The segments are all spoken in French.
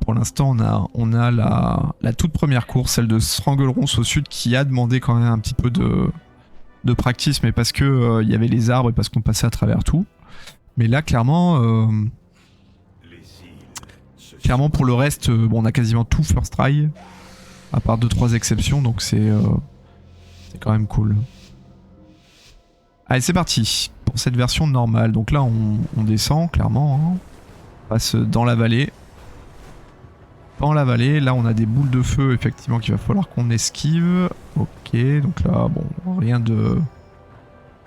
Pour l'instant, on a la toute première course, celle de Stranglerons au sud, qui a demandé quand même un petit peu de practice, mais parce que y avait les arbres et parce qu'on passait à travers tout. Mais là, clairement pour le reste, bon, on a quasiment tout first try, à part 2-3 exceptions, donc c'est quand même cool. Allez, c'est parti pour cette version normale. Donc là, on descend clairement, hein. On passe dans la vallée. Dans la vallée, là on a des boules de feu effectivement qu'il va falloir qu'on esquive. Ok, donc là bon,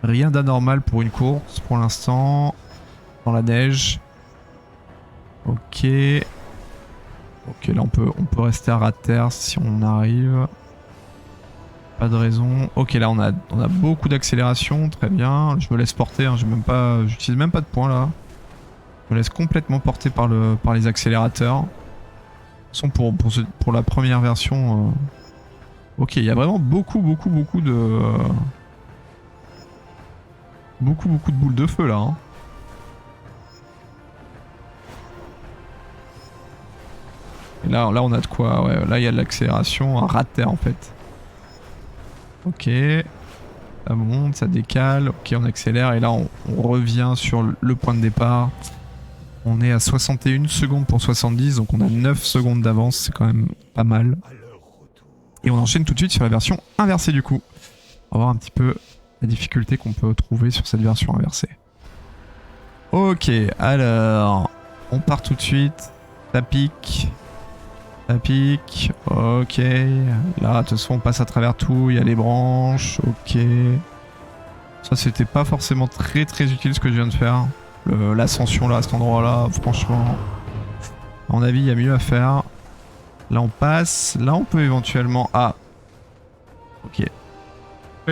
rien d'anormal pour une course pour l'instant. Dans la neige. Ok. Ok, là on peut rester à ras de terre si on arrive. Pas de raison. Ok, là on a beaucoup d'accélération, très bien. Je me laisse porter, hein, j'utilise même pas de points là. Je me laisse complètement porter par les accélérateurs. Pour la première version, ok, il y a vraiment beaucoup de beaucoup de boules de feu là, hein. Et là on a de quoi, ouais, là il y a de l'accélération à ras de terre en fait. Ok, ça monte, ça décale, ok, on accélère et là on revient sur le point de départ. On est à 61 secondes pour 70, donc on a 9 secondes d'avance, c'est quand même pas mal. Et on enchaîne tout de suite sur la version inversée du coup. On va voir un petit peu la difficulté qu'on peut trouver sur cette version inversée. Ok, alors, on part tout de suite. Ça pique. Ça pique. Ok. Là, de toute façon, on passe à travers tout. Il y a les branches. Ok. Ça, c'était pas forcément très utile ce que je viens de faire. L'ascension là, à cet endroit-là, franchement. À mon avis, il y a mieux à faire. Là, on passe. Là, on peut éventuellement... Ah. Ok. Là,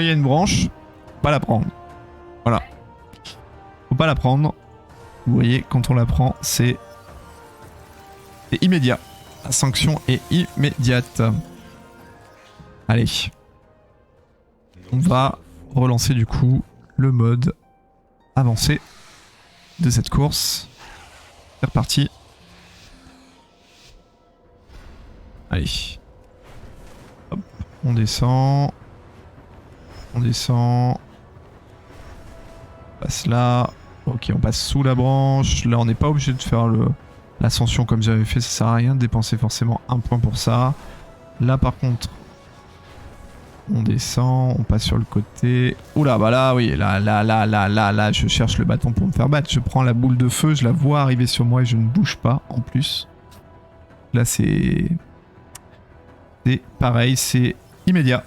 il y a une branche. Faut pas la prendre. Voilà. Faut pas la prendre. Vous voyez, quand on la prend, c'est immédiat. La sanction est immédiate. Allez. On va relancer du coup le mode avancé de cette course. C'est reparti. Allez. Hop. On descend. On descend. On passe là. Ok, on passe sous la branche. Là, on n'est pas obligé de faire l'ascension comme j'avais fait. Ça sert à rien de dépenser forcément un point pour ça. Là, par contre, on descend. On passe sur le côté. Oula, bah là, oui. Là, je cherche le bâton pour me faire battre. Je prends la boule de feu. Je la vois arriver sur moi et je ne bouge pas en plus. Là, c'est pareil. C'est immédiat.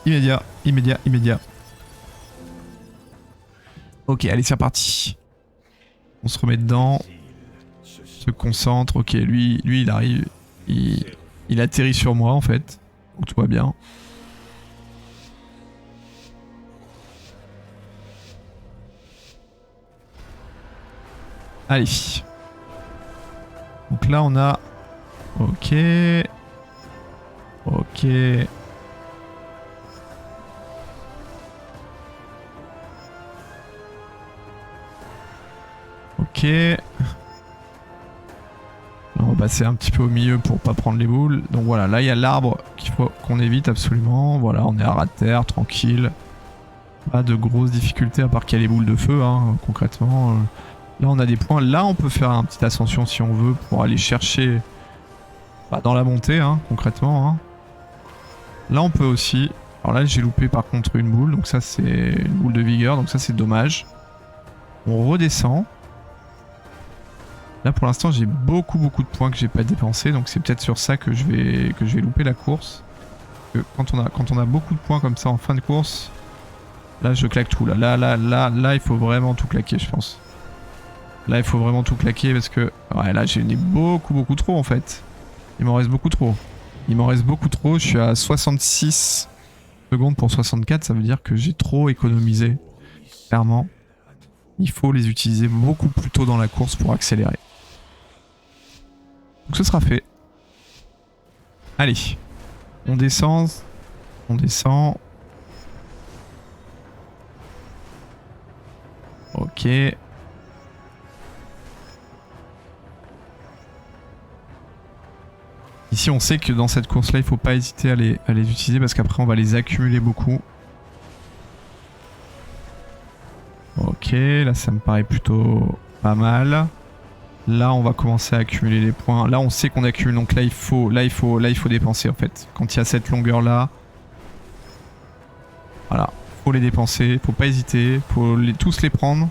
Immédiat. Ok, allez, c'est reparti. On se remet dedans. Se concentre. Ok, lui il arrive. Il atterrit sur moi en fait. Donc tout va bien. Allez. Donc là on a... Ok. Ok. Ok. Là, on va passer un petit peu au milieu pour pas prendre les boules. Donc voilà, là il y a l'arbre qu'il faut qu'on évite absolument. Voilà, on est à ras de terre, tranquille. Pas de grosses difficultés à part qu'il y a les boules de feu, hein, concrètement. Là on a des points. Là on peut faire une petite ascension si on veut pour aller chercher dans la montée, hein, concrètement. Hein. Là on peut aussi... Alors là j'ai loupé par contre une boule, donc ça c'est une boule de vigueur, donc ça c'est dommage. On redescend. Là pour l'instant j'ai beaucoup de points que j'ai pas dépensés, donc c'est peut-être sur ça que je vais louper la course. Quand on a beaucoup de points comme ça en fin de course, là je claque tout. Là il faut vraiment tout claquer je pense. Là il faut vraiment tout claquer parce que ouais, là j'ai beaucoup trop en fait. Il m'en reste beaucoup trop. Je suis à 66 secondes pour 64, ça veut dire que j'ai trop économisé. Clairement. Il faut les utiliser beaucoup plus tôt dans la course pour accélérer. Donc ce sera fait. Allez. On descend. Ok. Ici, on sait que dans cette course-là, il faut pas hésiter à les utiliser parce qu'après, on va les accumuler beaucoup. Ok, là, ça me paraît plutôt pas mal. Là, on va commencer à accumuler les points. Là, on sait qu'on accumule, donc là, il faut dépenser en fait. Quand il y a cette longueur-là, voilà, faut les dépenser, faut pas hésiter, faut tous les prendre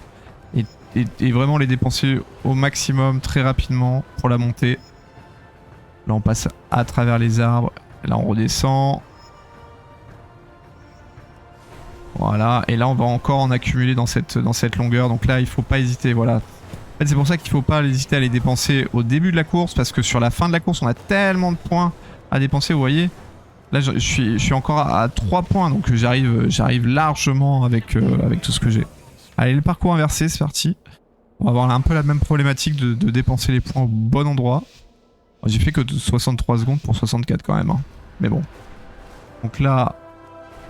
et vraiment les dépenser au maximum très rapidement pour la montée. Là, on passe à travers les arbres. Là, on redescend. Voilà, et là, on va encore en accumuler dans cette longueur. Donc là, il faut pas hésiter, voilà. En fait, c'est pour ça qu'il faut pas hésiter à les dépenser au début de la course, parce que sur la fin de la course, on a tellement de points à dépenser, vous voyez. Là, je suis encore à 3 points, donc j'arrive largement avec tout ce que j'ai. Allez, le parcours inversé, c'est parti. On va avoir un peu la même problématique de dépenser les points au bon endroit. J'ai fait que 63 secondes pour 64 quand même, hein. Mais bon. Donc là,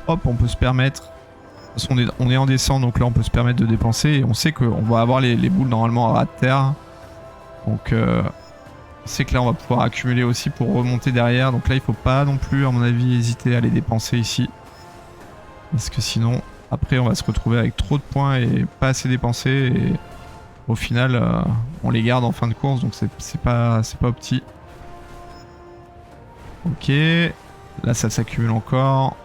hop, on peut se permettre... De toute façon, on est en descente, donc là on peut se permettre de dépenser. Et on sait qu'on va avoir les boules normalement à ras de terre. Donc on sait que là on va pouvoir accumuler aussi pour remonter derrière. Donc là il faut pas non plus, à mon avis, hésiter à les dépenser ici. Parce que sinon, après on va se retrouver avec trop de points et pas assez dépensés. Et au final, on les garde en fin de course, donc c'est pas opti. Ok, là ça s'accumule encore.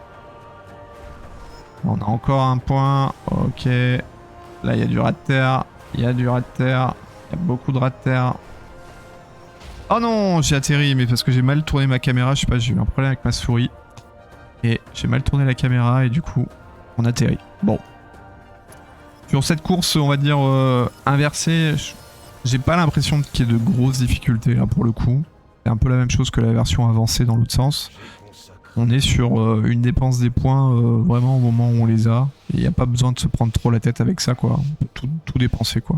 On a encore un point. Ok. Là, il y a du rat de terre. Il y a beaucoup de rat de terre. Oh non, j'ai atterri, mais parce que j'ai mal tourné ma caméra. Je sais pas, j'ai eu un problème avec ma souris. Et j'ai mal tourné la caméra et du coup, on atterrit. Bon. Sur cette course, on va dire inversée, j'ai pas l'impression qu'il y ait de grosses difficultés là pour le coup. C'est un peu la même chose que la version avancée dans l'autre sens. On est sur une dépense des points vraiment au moment où on les a. Il n'y a pas besoin de se prendre trop la tête avec ça, quoi. On peut tout dépenser, quoi.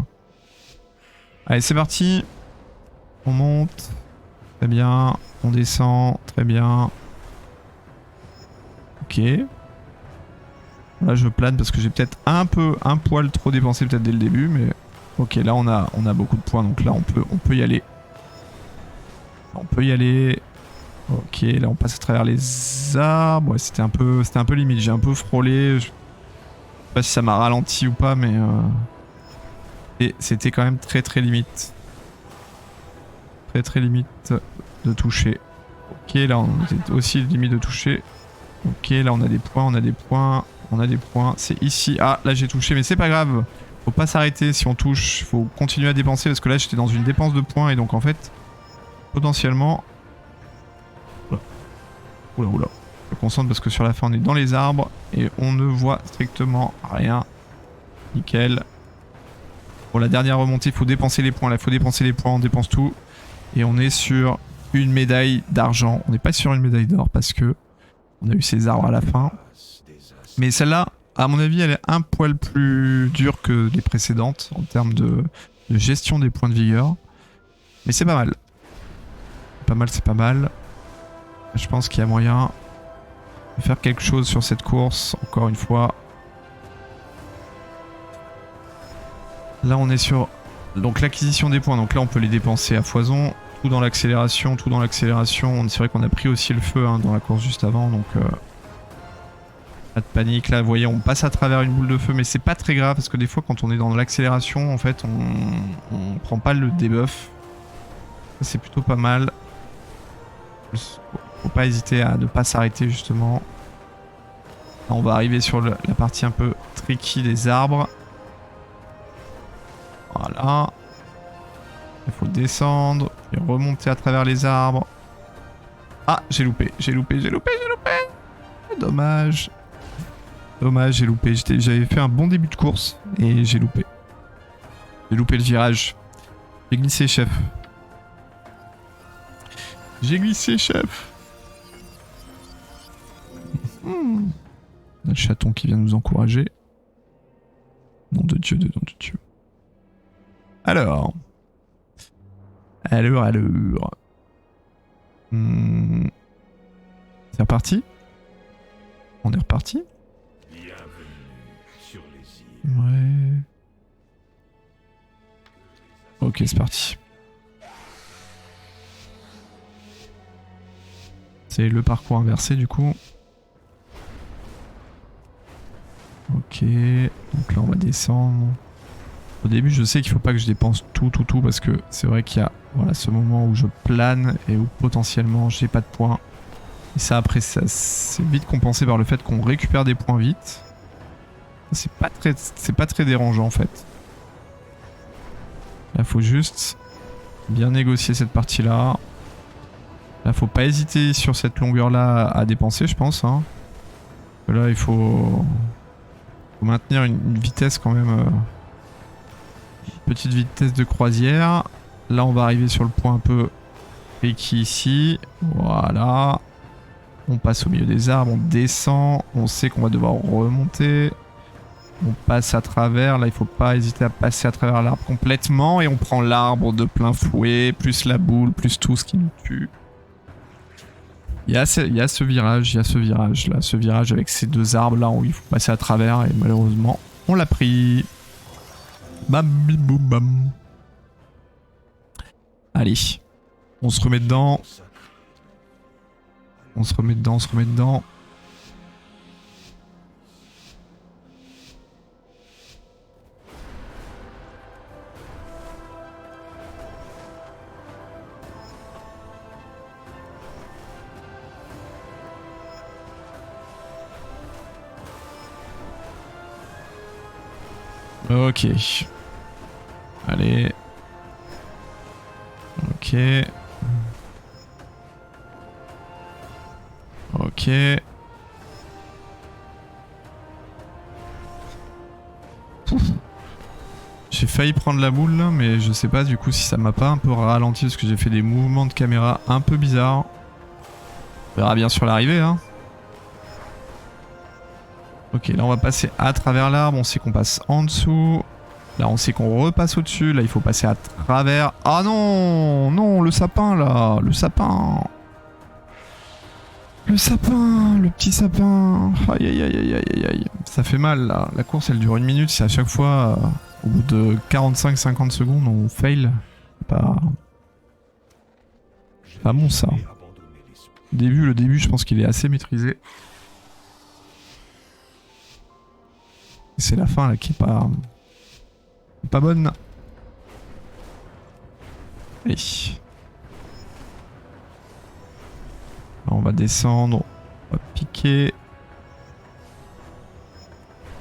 Allez, c'est parti. On monte. Très bien. On descend. Très bien. Ok. Là, je plane parce que j'ai peut-être un poil trop dépensé peut-être dès le début, mais... Ok, là, on a beaucoup de points, donc là, on peut y aller. On peut y aller... Ok, là on passe à travers les arbres. Ouais, c'était un peu limite. J'ai un peu frôlé. Je sais pas si ça m'a ralenti ou pas, mais et c'était quand même très limite. Très limite de toucher. Ok, là on était aussi limite de toucher. Ok, là on a des points. C'est ici. Ah, là j'ai touché, mais c'est pas grave. Faut pas s'arrêter si on touche. Faut continuer à dépenser parce que là j'étais dans une dépense de points et donc en fait, potentiellement. Oula. Je me concentre parce que sur la fin on est dans les arbres et on ne voit strictement rien. Nickel. Pour la dernière remontée, il faut dépenser les points. Là, il faut dépenser les points, on dépense tout. Et on est sur une médaille d'argent. On n'est pas sur une médaille d'or parce que on a eu ces arbres à la fin. Mais celle-là, à mon avis, elle est un poil plus dure que les précédentes en termes de gestion des points de vigueur. Mais c'est pas mal. C'est pas mal. Je pense qu'il y a moyen de faire quelque chose sur cette course, encore une fois. Là, on est sur donc l'acquisition des points. Donc là, on peut les dépenser à foison. Tout dans l'accélération. C'est vrai qu'on a pris aussi le feu dans la course juste avant. Donc, pas de panique. Là, vous voyez, on passe à travers une boule de feu. Mais c'est pas très grave parce que des fois, quand on est dans l'accélération, en fait, on prend pas le debuff. C'est plutôt pas mal. Faut pas hésiter à ne pas s'arrêter justement. Là, on va arriver sur la partie un peu tricky des arbres. Voilà. Il faut descendre, puis remonter à travers les arbres. Ah, j'ai loupé. Dommage. J'ai loupé. J'avais fait un bon début de course et j'ai loupé. J'ai loupé le virage. J'ai glissé, chef. On a le chaton qui vient nous encourager. Nom de Dieu. Alors. C'est reparti. On est reparti. Ouais. Ok, c'est parti. C'est le parcours inversé du coup. Ok, donc là on va descendre. Au début je sais qu'il faut pas que je dépense tout parce que c'est vrai qu'il y a voilà, ce moment où je plane et où potentiellement j'ai pas de points. Et ça après c'est vite compensé par le fait qu'on récupère des points vite. C'est pas très dérangeant en fait. Là faut juste bien négocier cette partie là. Là faut pas hésiter sur cette longueur là à dépenser je pense. Hein. Là il faut maintenir une vitesse quand même. Petite vitesse de croisière. Là on va arriver sur le point un peu tricky ici. Voilà. On passe au milieu des arbres, on descend. On sait qu'on va devoir remonter. On passe à travers. Là il faut pas hésiter à passer à travers l'arbre complètement. Et on prend l'arbre de plein fouet. Plus la boule, plus tout ce qui nous tue. Il y a ce virage là. Ce virage avec ces deux arbres là où il faut passer à travers. Et malheureusement on l'a pris. Bam bim boum bam. Allez, on se remet dedans. On se remet dedans. Ok. Allez. Ok. Ok. J'ai failli prendre la boule là, mais je sais pas du coup si ça m'a pas un peu ralenti parce que j'ai fait des mouvements de caméra un peu bizarres. On verra bien sur l'arrivée hein. Ok, là on va passer à travers l'arbre, on sait qu'on passe en dessous. Là on sait qu'on repasse au-dessus, là il faut passer à travers. Ah non, non, le sapin là, le sapin. Le sapin, le petit sapin. Aïe aïe aïe aïe aïe aïe. Ça fait mal là, la course elle dure 1 minute, c'est à chaque fois, au bout de 45-50 secondes on fail. Pas bon ça. Le début je pense qu'il est assez maîtrisé. C'est la fin là qui est pas bonne. Allez. Là, on va descendre, on va piquer.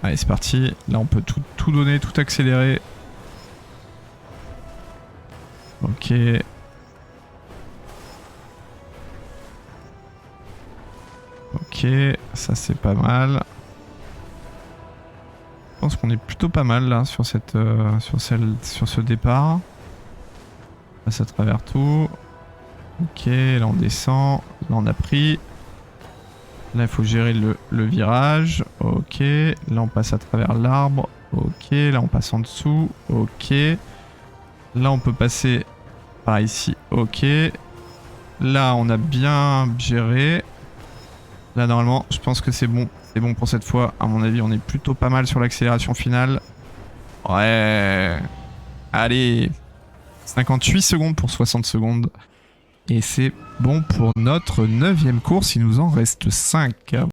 Allez c'est parti. Là on peut tout donner, tout accélérer. Ok. Ok, ça c'est pas mal. Je pense qu'on est plutôt pas mal là sur cette sur ce départ. On passe à travers tout. Ok, là on descend. Là on a pris. Là il faut gérer le virage. Ok, là on passe à travers l'arbre. Ok, là on passe en dessous. Ok. Là on peut passer par ici. Ok. Là on a bien géré. Là normalement je pense que c'est bon. C'est bon pour cette fois, à mon avis on est plutôt pas mal sur l'accélération finale. Ouais. Allez. 58 secondes pour 60 secondes. Et c'est bon pour notre 9ème course, il nous en reste 5.